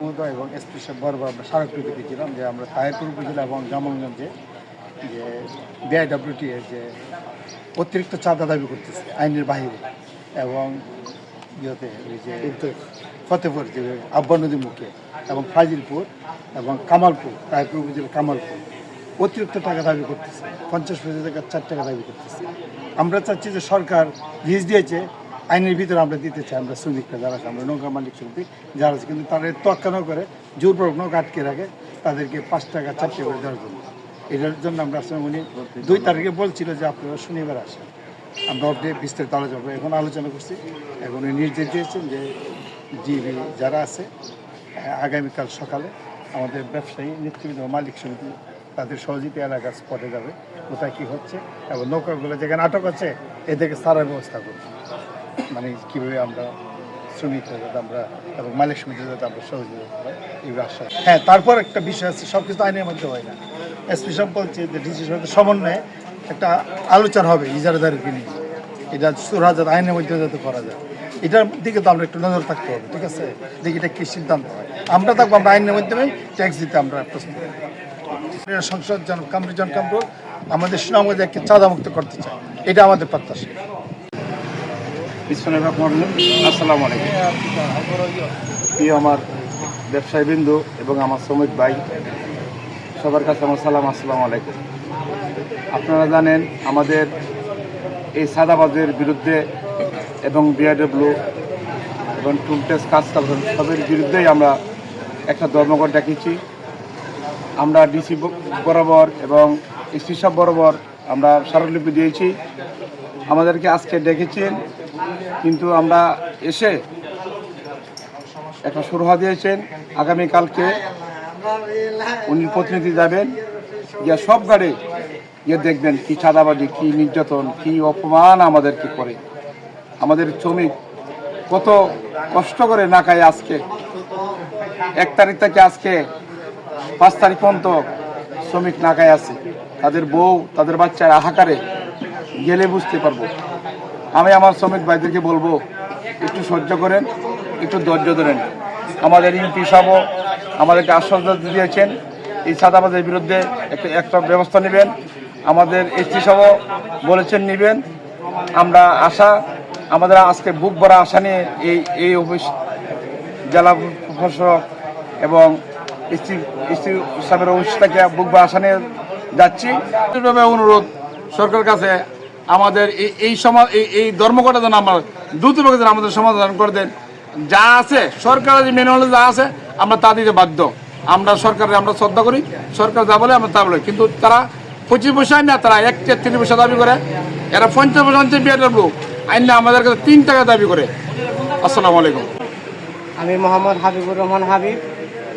এবং স্পেশাল বরাবর আমরা স্মারকলিপি দিয়েছিলাম যে আমরা তাহিরপুর উপজেলা এবং জামালগঞ্জে যে বিআইডব্লিউটি এর যে অতিরিক্ত চাঁদা দাবি করতেছে আইনের বাহিরে এবং ইয়েতে ওই যে ফতেপুর যে আব্বা নদী মুখে এবং ফাজিলপুর এবং কামালপুর তাহিরপুর উপজেলা কামালপুর অতিরিক্ত টাকা দাবি করতেছে 50 টাকা 4 টাকা দাবি করতেছে। আমরা চাচ্ছি যে সরকার লিজ দিয়েছে আইনের ভিতরে আমরা দিতে চাই, আমরা শ্রমিকরা যারা আছে, আমরা নৌকা মালিক শ্রমিক যারা আছে, কিন্তু তাদের তোয়াক্কা না করে জোরপূর্বক নৌকা আটকে রাখে তাদেরকে 5 টাকা 4 টাকা করে দেওয়ার জন্য। এটার জন্য আমরা আসলে উনি 2 তারিখে বলছিল যে আপনারা শনিবার আসেন, আমরা ওপরে বিস্তারিত আলোচনা করবো। এখন আলোচনা করছি, এখন উনি নির্দেশ দিয়েছেন যে জিবি যারা আছে আগামীকাল সকালে আমাদের ব্যবসায়ী নেতৃবৃন্দ মালিক সমিতি তাদের সহযোগিতা এলাকার স্পটে যাবে, কোথায় কী হচ্ছে এবং নৌকাগুলো যেখানে আটক আছে এদেরকে সারার ব্যবস্থা করবো, মানে কীভাবে আমরা শ্রমিকরা যাতে আমরা এবং মালিক সমিতি যাতে আমরা সহযোগিতা করি এই আশা। হ্যাঁ, তারপর একটা বিষয় আছে, সব কিছু আইনের মধ্যে হয় না। এসপি সাহেব বলছে যে ডিসি সাহেবের সমন্বয়ে একটা আলোচনা হবে ইজারাদারকে নিয়ে, এটা সুরা যাতে আইনের মধ্যে যাতে করা যায়, এটার দিকে তো আমরা একটু নজর থাকতে হবে। ঠিক আছে, দেখি এটা কী সিদ্ধান্ত হয়। আমরা থাকবো, আমরা আইনের মাধ্যমে ট্যাক্স দিতে আমরা প্রস্তুত। সংসদ কামরুজ্জামান কামরুল আমাদের সুনামগঞ্জে একটি চাঁদা মুক্ত করতে চায়, এটা আমাদের প্রত্যাশা। আসসালামু আলাইকুম প্রিয় আমার ব্যবসায়ীবৃন্দ এবং আমার শ্রমিক ভাই, সবার কাছে আমার সালাম, আসসালামু আলাইকুম। আপনারা জানেন আমাদের এই সাদাবাজের বিরুদ্ধে এবং বিআইডব্লিউ এবং টুল ট্যাক্স কাজ সবের বিরুদ্ধেই আমরা একটা ধর্মঘট ডাকিয়েছি। আমরা ডিসি বরাবর এবং এসপি সাহেব বরাবর আমরা স্মারকলিপি দিয়েছি। আমাদেরকে আজকে ডেকেছেন, কিন্তু আমরা এসে একটা সুরাহা দিয়েছেন আগামীকালকে উনি প্রতিনিধি যাবেন, গিয়ে সব গাড়ি গিয়ে দেখবেন কি চাঁদাবাজি, কি নির্যাতন, কি অপমান আমাদেরকে করে। আমাদের শ্রমিক কত কষ্ট করে না খায়, আজকে 1 তারিখ থেকে আজকে 5 তারিখ পর্যন্ত শ্রমিক না খায় আছে, তাদের বউ তাদের বাচ্চারা হাহাকারে গেলে বুঝতে পারবো। আমি আমার শ্রমিক ভাইদেরকে বলবো একটু সহ্য করেন, একটু ধৈর্য ধরেন। আমাদের এমপি সাহেবও আমাদেরকে আশ্বাস দিয়েছেন এই চাঁদাবাজের বিরুদ্ধে একটা ব্যবস্থা নেবেন। আমাদের এসপি সাহেবও বলেছেন নেবেন। আমরা আমাদের আজকে বুক ভরা আশা নিয়ে এই অফিস জেলা প্রশাসক এবং এসপি সাহেবের অফিস থেকে বুক ভরা আশা নিয়ে যাচ্ছি। অনুরোধ সরকারের কাছে আমাদের এই ধর্মঘটটা যেন আমরা দ্রুতভাবে যেন আমাদের সমাধান করে দেন। যা আছে সরকারের যে ম্যানুয়ালে যা আছে আমরা তা দিতে বাধ্য। আমরা সরকারের আমরা শ্রদ্ধা করি, সরকার যা বলে আমরা তা বলি, কিন্তু তারা 25 পয়সা আইন না, তারা 1-3 পয়সা দাবি করে। এরা 50 পয়সা আনছে বিআইডব্লিউ আইন না, আমাদের কাছে 3 টাকা দাবি করে। আসসালামু আলাইকুম। আমি মোহাম্মদ হাবিবুর রহমান হাবিব,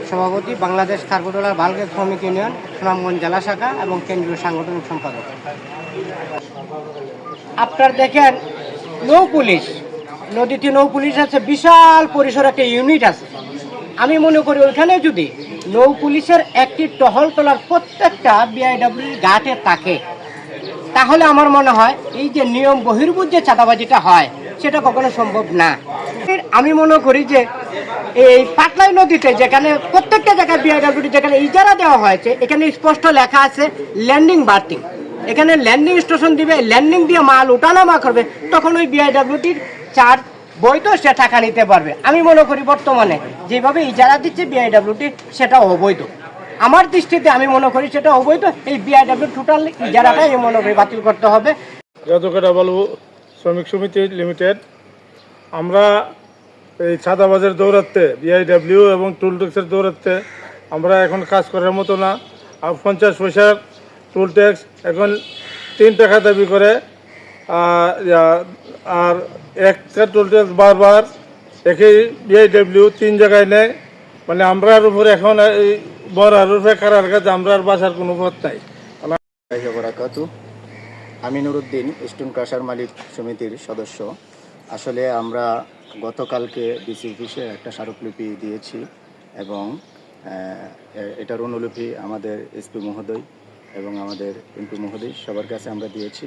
সভাপতি বাংলাদেশ কার্গোডলার বালগেট শ্রমিক ইউনিয়ন সুনামগঞ্জ জেলা শাখা এবং কেন্দ্রীয় সাংগঠনিক সম্পাদক। আপনার দেখেন নৌ পুলিশ, নদীতে নৌ পুলিশ আছে, বিশাল পরিসর একটা ইউনিট আছে। আমি মনে করি ওইখানে যদি নৌ পুলিশের একটি টহল তোলার প্রত্যেকটা বিআইডব্লিউ ঘাটে থাকে, তাহলে আমার মনে হয় এই যে নিয়ম বহির্ভূত যে চাঁদাবাজিটা হয় সেটা কখনো সম্ভব না। আমি মনে করি যে এই পাটলাই নদীতে যেখানে প্রত্যেকটা জায়গায় বিআইডব্লিউটি যেখানে ইজারা দেওয়া হয়েছে, এখানে স্পষ্ট লেখা আছে ল্যান্ডিং বার্থিং, এখানে ল্যান্ডিং স্টেশন দিবে, ল্যান্ডিং দিয়ে মাল ওঠানামা করবে, তখন ওই বিআইডব্লিউটির চার্জ বৈধ, সে টাকা নিতে পারবে। আমি মনে করি বর্তমানে যেভাবে ইজারা দিচ্ছে বিআইডব্লিউটি সেটা অবৈধ। আমার দৃষ্টিতে আমি মনে করি সেটা অবৈধ। এই বিআইডব্লিউ টোটাল ইজারাটাই আমি মনে করি বাতিল করতে হবে। যাদবকাটাবালু শ্রমিক সমিতি লিমিটেড, আমরা এই চাঁদাবাজের দৌড়াতে বিআইডব্লিউ এবং টুল ট্যাক্সের দৌড়াতে আমরা এখন কাজ করার মতো না। আর 50 পয়সার টুল ট্যাক্স এখন 3 টাকা দাবি করে, আর 1 টাকা টুল ট্যাক্স বারবার একই বিআইডব্লিউ 3 জায়গায় নেয়। মানে আমরার উপরে এখন এই বড়ার উপরে কারার কাছে আমরা আর বাসার কোনো পথ নাই। আমি নুরুদ্দিন, স্টোন ক্রাশার মালিক সমিতির সদস্য। আসলে আমরা গতকালকে ডিসি অফিসে একটা স্মারকলিপি দিয়েছি এবং এটার অনুলিপি আমাদের এসপি মহোদয় এবং আমাদের এমপি মহোদয় সবার কাছে আমরা দিয়েছি।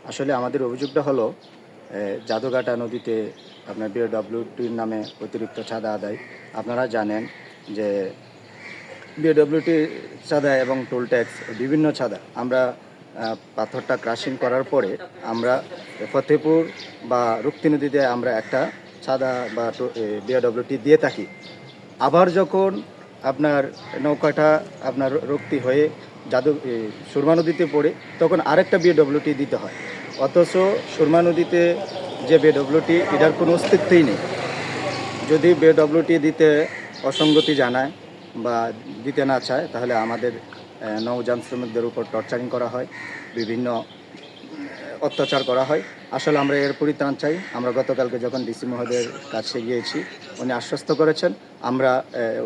আসলে আমাদের অভিযোগটা হলো জাদুঘাটা নদীতে আপনার বিআইডব্লিউটির নামে অতিরিক্ত চাঁদা আদায়। আপনারা জানেন যে বিএডব্লিউটি চাঁদা এবং টোল ট্যাক্স বিভিন্ন চাঁদা আমরা পাথরটা ক্রাশিং করার পরে আমরা ফতেপুর বা রুক্তি নদীতে আমরা একটা চাঁদা বা বিএডব্লিউটি দিয়ে থাকি। আবার যখন আপনার নৌকাটা আপনার রুক্তি হয়ে সুরমা নদীতে পড়ে তখন আরেকটা বিএডব্লিউটি দিতে হয়। অথচ সুরমা নদীতে যে বিএডব্লিউটি এটার কোনো অস্তিত্বই নেই। যদি বিএডব্লিউটি দিতে অসঙ্গতি জানায় বা দিতে না চায় তাহলে আমাদের নৌযান শ্রমিকদের উপর টর্চারিং করা হয়, বিভিন্ন অত্যাচার করা হয়। আসলে আমরা এর পরিত্রাণ চাই। আমরা গতকালকে যখন ডিসি মহোদয়ের কাছে গিয়েছি, উনি আশ্বস্ত করেছেন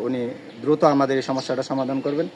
উনি দ্রুত আমাদের এই সমস্যাটা সমাধান করবেন।